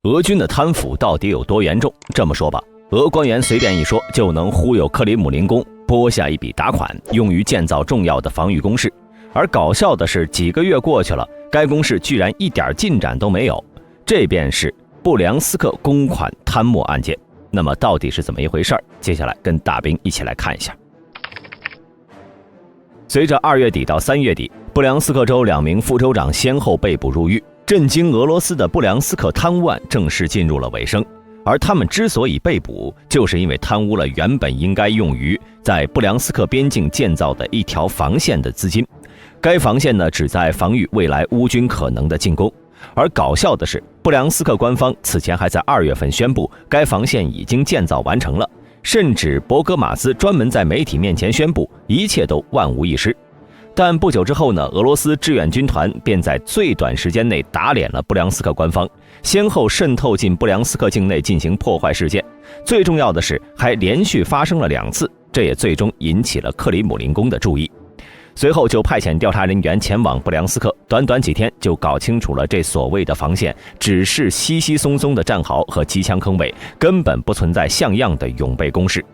俄军的贪腐到底有多严重？这么说吧，俄官员随便一说就能忽悠克里姆林宫拨下一笔大款，用于建造重要的防御工事。而搞笑的是，几个月过去了，该工事居然一点进展都没有。这便是布良斯克公款贪墨案件。那么到底是怎么一回事？接下来跟大兵一起来看一下。随着2月底到3月底，布良斯克州2名副州长先后被捕入狱，震惊俄罗斯的布良斯克贪污案正式进入了尾声。而他们之所以被捕，就是因为贪污了原本应该用于在布良斯克边境建造的一条防线的资金。该防线呢，旨在防御未来乌军可能的进攻。而搞笑的是，布良斯克官方此前还在2月份宣布该防线已经建造完成了，甚至博格马兹专门在媒体面前宣布一切都万无一失。但不久之后呢，俄罗斯志愿军团便在最短时间内打脸了布良斯克官方，先后渗透进布良斯克境内进行破坏事件。最重要的是，还连续发生了2次，这也最终引起了克里姆林宫的注意。随后就派遣调查人员前往布良斯克，短短几天就搞清楚了这所谓的防线只是稀稀松松的战壕和机枪坑位，根本不存在像样的永备工事。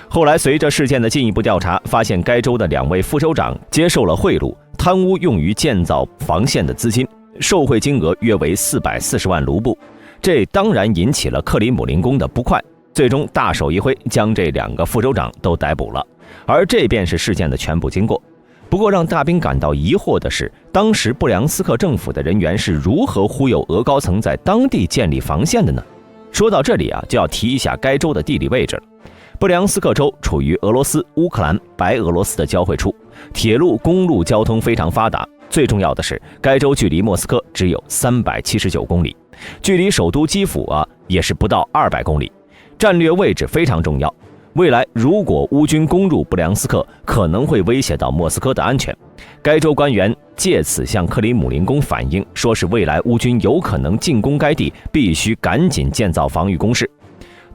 后来随着事件的进一步调查，发现该州的2位副州长接受了贿赂，贪污用于建造防线的资金，受贿金额约为440万卢布。这当然引起了克里姆林宫的不快，最终大手一挥，将这2个副州长都逮捕了。而这便是事件的全部经过。不过让大兵感到疑惑的是，当时布良斯克政府的人员是如何忽悠俄高层在当地建立防线的呢？说到这里啊，就要提一下该州的地理位置了。布良斯克州处于俄罗斯、乌克兰、白俄罗斯的交汇处，铁路、公路交通非常发达。最重要的是，该州距离莫斯科只有379公里，距离首都基辅也是不到200公里，战略位置非常重要。未来如果乌军攻入布良斯克，可能会威胁到莫斯科的安全。该州官员借此向克里姆林宫反映，说是未来乌军有可能进攻该地，必须赶紧建造防御工事。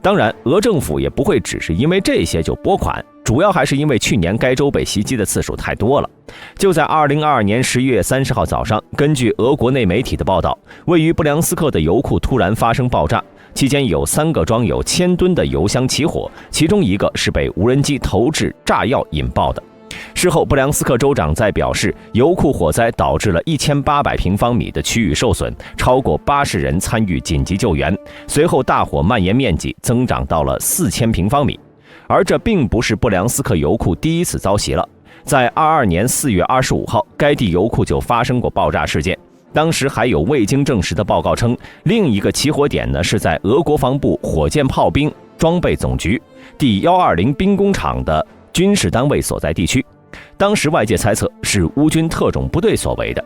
当然，俄政府也不会只是因为这些就拨款，主要还是因为去年该州被袭击的次数太多了。就在2022年11月30号早上，根据俄国内媒体的报道，位于布良斯克的油库突然发生爆炸，期间有3个装有1000吨的油箱起火，其中一个是被无人机投掷炸药引爆的。事后，布良斯克州长在表示，油库火灾导致了1800平方米的区域受损，超过80人参与紧急救援。随后，大火蔓延面积增长到了4000平方米。而这并不是布良斯克油库第一次遭袭了，在22年4月25号，该地油库就发生过爆炸事件。当时还有未经证实的报告称，另一个起火点呢是在俄国防部火箭炮兵装备总局第120兵工厂的军事单位所在地区。当时外界猜测是乌军特种部队所为的。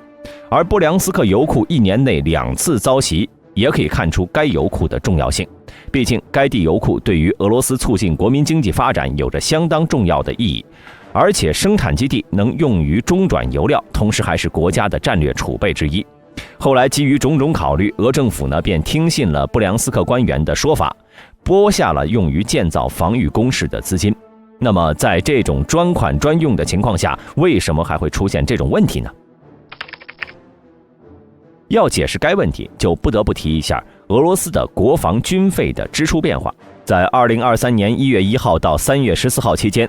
而布良斯克油库1年内2次遭袭，也可以看出该油库的重要性。毕竟该地油库对于俄罗斯促进国民经济发展有着相当重要的意义，而且生产基地能用于中转油料，同时还是国家的战略储备之一。后来基于种种考虑，俄政府呢便听信了布良斯克官员的说法，拨下了用于建造防御工事的资金。那么在这种专款专用的情况下，为什么还会出现这种问题呢？要解释该问题，就不得不提一下俄罗斯的国防军费的支出变化。在2023年1月1号到3月14号期间，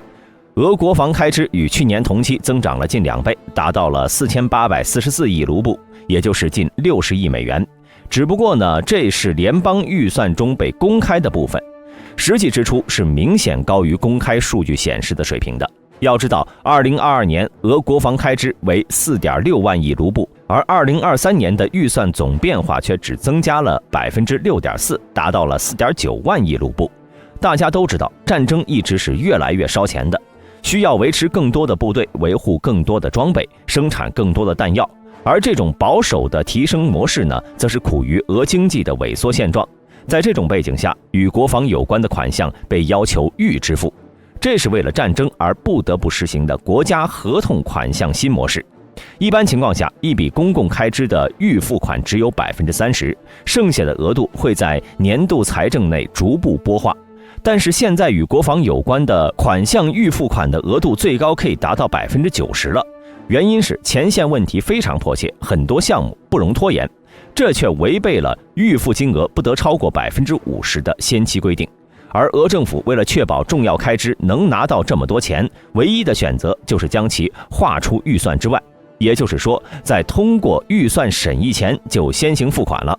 俄国防开支与去年同期增长了近2倍，达到了4844亿卢布，也就是近60亿美元。只不过呢，这是联邦预算中被公开的部分，实际支出是明显高于公开数据显示的水平的。要知道，2022年俄国防开支为4.6万亿卢布，而2023年的预算总变化却只增加了 6.4%， 达到了4.9万亿卢布。大家都知道，战争一直是越来越烧钱的，需要维持更多的部队，维护更多的装备，生产更多的弹药。而这种保守的提升模式呢，则是苦于俄经济的萎缩现状。在这种背景下，与国防有关的款项被要求预支付，这是为了战争而不得不实行的国家合同款项新模式。一般情况下，一笔公共开支的预付款只有 30%， 剩下的额度会在年度财政内逐步拨划。但是现在与国防有关的款项预付款的额度最高可以达到 90% 了。原因是前线问题非常迫切，很多项目不容拖延。这却违背了预付金额不得超过50%的先期规定。而俄政府为了确保重要开支能拿到这么多钱，唯一的选择就是将其划出预算之外，也就是说，在通过预算审议前就先行付款了。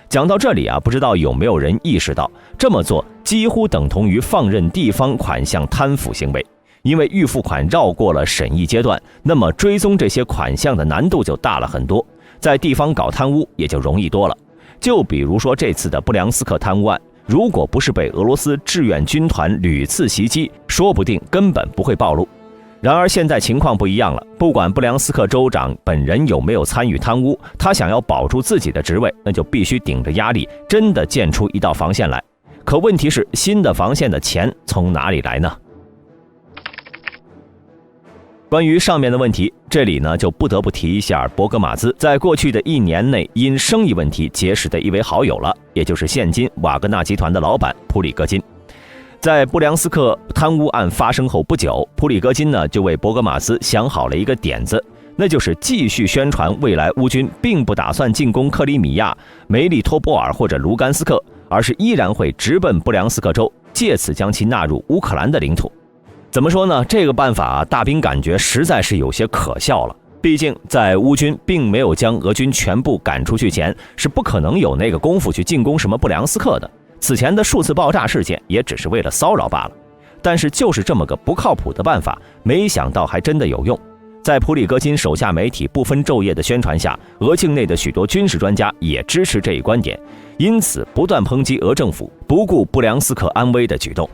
讲到这里不知道有没有人意识到，这么做几乎等同于放任地方款项贪腐行为，因为预付款绕过了审议阶段，那么追踪这些款项的难度就大了很多，在地方搞贪污也就容易多了。就比如说这次的布良斯克贪污案，如果不是被俄罗斯志愿军团屡次袭击，说不定根本不会暴露。然而现在情况不一样了，不管布良斯克州长本人有没有参与贪污，他想要保住自己的职位，那就必须顶着压力真的建出一道防线来。可问题是，新的防线的钱从哪里来呢？关于上面的问题，这里呢就不得不提一下博格马兹在过去的1年内因生意问题结识的一位好友了，也就是现今瓦格纳集团的老板普里戈金。在布良斯克贪污案发生后不久，普里戈金呢就为博格马兹想好了一个点子，那就是继续宣传未来乌军并不打算进攻克里米亚、梅利托波尔或者卢甘斯克，而是依然会直奔布良斯克州，借此将其纳入乌克兰的领土。怎么说呢？这个办法大兵感觉实在是有些可笑了。毕竟在乌军并没有将俄军全部赶出去前，是不可能有那个功夫去进攻什么布良斯克的。此前的数次爆炸事件也只是为了骚扰罢了。但是就是这么个不靠谱的办法，没想到还真的有用。在普里戈金手下媒体不分昼夜的宣传下，俄境内的许多军事专家也支持这一观点，因此不断抨击俄政府不顾布良斯克安危的举动。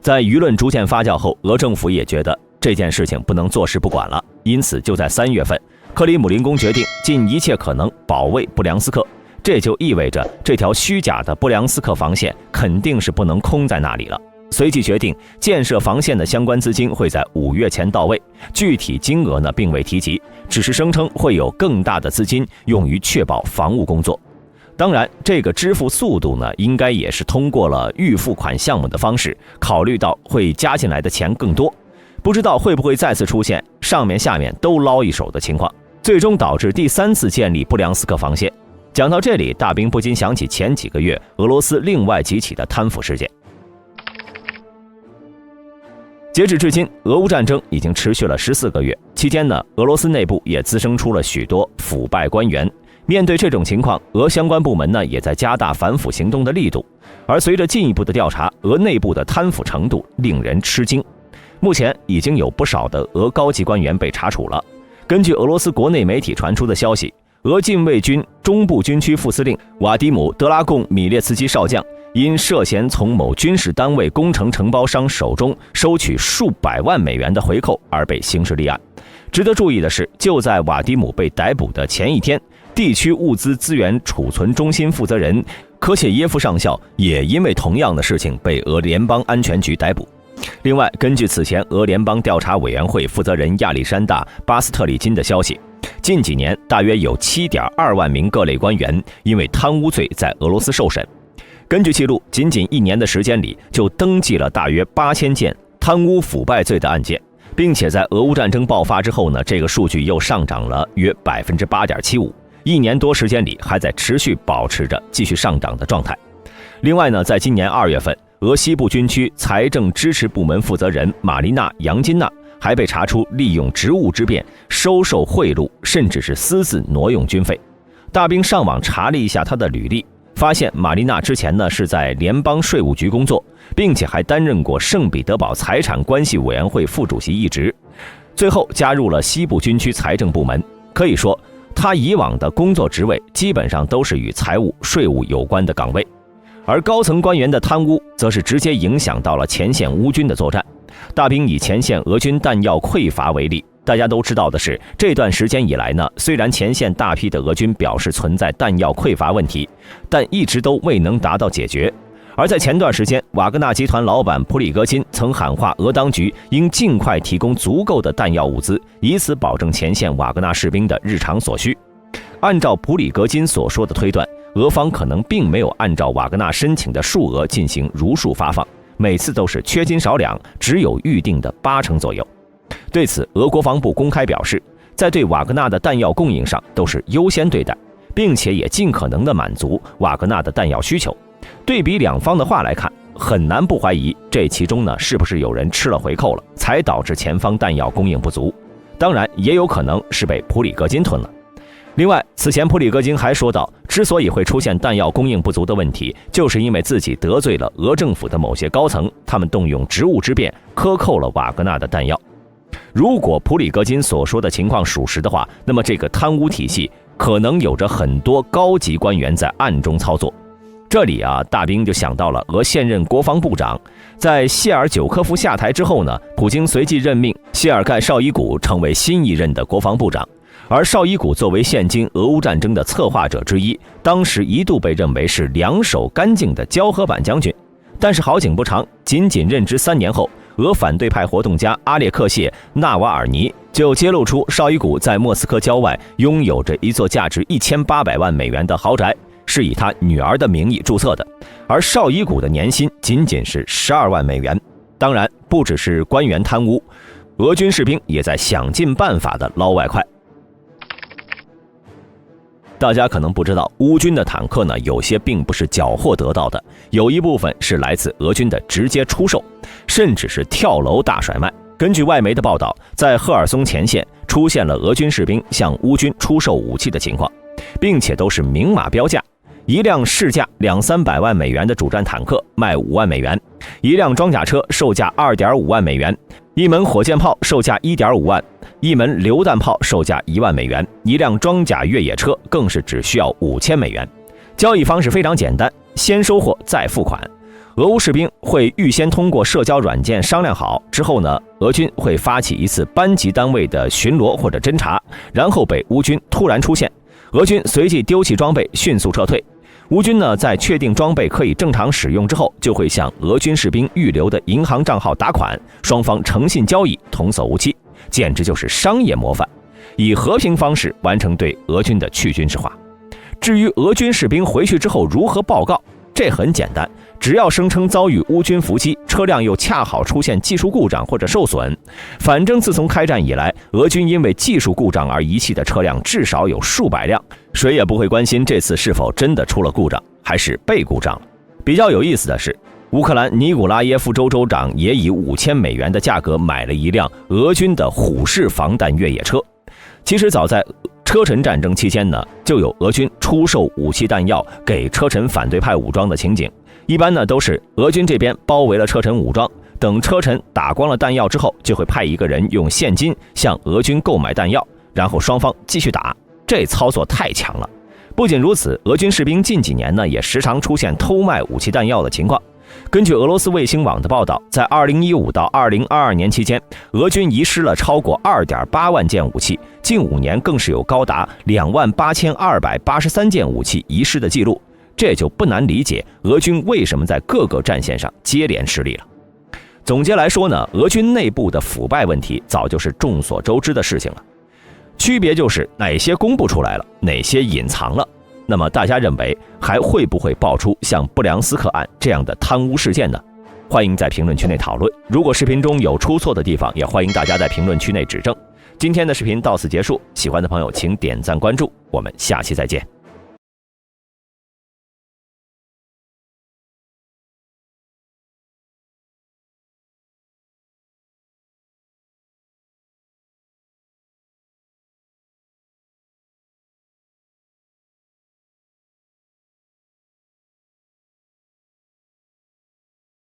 在舆论逐渐发酵后，俄政府也觉得这件事情不能坐视不管了，因此就在3月份，克里姆林宫决定尽一切可能保卫布良斯克。这就意味着这条虚假的布良斯克防线肯定是不能空在那里了。随即决定建设防线的相关资金会在5月前到位，具体金额呢并未提及，只是声称会有更大的资金用于确保防务工作。当然，这个支付速度呢，应该也是通过了预付款项目的方式，考虑到会加进来的钱更多，不知道会不会再次出现上面下面都捞一手的情况，最终导致第3次建立布良斯克防线。讲到这里，大兵不禁想起前几个月俄罗斯另外几起的贪腐事件。截止至今，俄乌战争已经持续了14个月，期间呢，俄罗斯内部也滋生出了许多腐败官员。面对这种情况，俄相关部门呢也在加大反腐行动的力度，而随着进一步的调查，俄内部的贪腐程度令人吃惊。目前已经有不少的俄高级官员被查处了。根据俄罗斯国内媒体传出的消息，俄禁卫军中部军区副司令瓦迪姆·德拉贡米列茨基少将因涉嫌从某军事单位工程承包商手中收取数百万美元的回扣而被刑事立案。值得注意的是，就在瓦迪姆被逮捕的前一天，地区物资资源储存中心负责人科切耶夫上校也因为同样的事情被俄联邦安全局逮捕。另外，根据此前俄联邦调查委员会负责人亚历山大·巴斯特里金的消息，近几年大约有 7.2 万名各类官员因为贪污罪在俄罗斯受审。根据记录，仅仅1年的时间里就登记了大约8000件贪污腐败罪的案件，并且在俄乌战争爆发之后呢，这个数据又上涨了约 8.75%，1年多时间里还在持续保持着继续上涨的状态。另外呢，在今年2月份，俄西部军区财政支持部门负责人玛丽娜·杨金娜还被查出利用职务之便收受贿赂，甚至是私自挪用军费。大兵上网查了一下她的履历，发现玛丽娜之前呢是在联邦税务局工作，并且还担任过圣彼得堡财产关系委员会副主席一职，最后加入了西部军区财政部门。可以说，她以往的工作职位基本上都是与财务、税务有关的岗位。而高层官员的贪污则是直接影响到了前线乌军的作战。大兵以前线俄军弹药匮乏为例，大家都知道的是，这段时间以来呢，虽然前线大批的俄军表示存在弹药匮乏问题，但一直都未能达到解决。而在前段时间，瓦格纳集团老板普里戈金曾喊话俄当局应尽快提供足够的弹药物资，以此保证前线瓦格纳士兵的日常所需。按照普里戈金所说的推断，俄方可能并没有按照瓦格纳申请的数额进行如数发放，每次都是缺斤少两，只有预定的80%左右。对此，俄国防部公开表示，在对瓦格纳的弹药供应上都是优先对待，并且也尽可能的满足瓦格纳的弹药需求。对比两方的话来看，很难不怀疑这其中呢是不是有人吃了回扣了，才导致前方弹药供应不足。当然，也有可能是被普里戈金吞了。另外，此前普里戈金还说到，之所以会出现弹药供应不足的问题，就是因为自己得罪了俄政府的某些高层，他们动用职务之便克扣了瓦格纳的弹药。如果普里戈金所说的情况属实的话，那么这个贪污体系可能有着很多高级官员在暗中操作。这里大兵就想到了俄现任国防部长，在谢尔久科夫下台之后呢，普京随即任命谢尔盖绍伊古成为新一任的国防部长。而绍伊古作为现今俄乌战争的策划者之一，当时一度被认为是两手干净的胶合板将军。但是好景不长，仅任职3年后，俄反对派活动家阿列克谢·纳瓦尔尼就揭露出绍伊古在莫斯科郊外拥有着一座价值1800万美元的豪宅，是以他女儿的名义注册的，而绍伊古的年薪仅是12万美元。当然，不只是官员贪污，俄军士兵也在想尽办法的捞外快。大家可能不知道，乌军的坦克呢，有些并不是缴获得到的，有一部分是来自俄军的直接出售，甚至是跳楼大甩卖。根据外媒的报道，在赫尔松前线出现了俄军士兵向乌军出售武器的情况，并且都是明码标价。一辆市价200-300万美元的主战坦克卖5万美元，一辆装甲车售价2.5万美元，一门火箭炮售价1.5万，一门榴弹炮售价1万美元，一辆装甲越野车更是只需要5000美元。交易方式非常简单，先收货再付款。俄乌士兵会预先通过社交软件商量好，之后呢，俄军会发起一次班级单位的巡逻或者侦察，然后被乌军突然出现，俄军随即丢弃装备，迅速撤退。乌军呢，在确定装备可以正常使用之后，就会向俄军士兵预留的银行账号打款，双方诚信交易，童叟无欺，简直就是商业模范，以和平方式完成对俄军的去军事化。至于俄军士兵回去之后如何报告，这很简单，只要声称遭遇乌军伏击，车辆又恰好出现技术故障或者受损，反正自从开战以来，俄军因为技术故障而遗弃的车辆至少有数百辆，谁也不会关心这次是否真的出了故障，还是被故障了。比较有意思的是，乌克兰尼古拉耶夫州州长也以5000美元的价格买了一辆俄军的虎式防弹越野车。其实早在车臣战争期间呢，就有俄军出售武器弹药给车臣反对派武装的情景。一般呢都是俄军这边包围了车臣武装，等车臣打光了弹药之后，就会派一个人用现金向俄军购买弹药，然后双方继续打。这操作太强了。不仅如此，俄军士兵近几年呢也时常出现偷卖武器弹药的情况。根据俄罗斯卫星网的报道，在2015到2022年期间，俄军遗失了超过2.8万件武器，近5年更是有高达28283件武器遗失的记录。这就不难理解俄军为什么在各个战线上接连失利了。总结来说呢，俄军内部的腐败问题早就是众所周知的事情了，区别就是哪些公布出来了，哪些隐藏了。那么大家认为还会不会爆出像布良斯克案这样的贪污事件呢？欢迎在评论区内讨论，如果视频中有出错的地方，也欢迎大家在评论区内指正。今天的视频到此结束，喜欢的朋友请点赞关注，我们下期再见。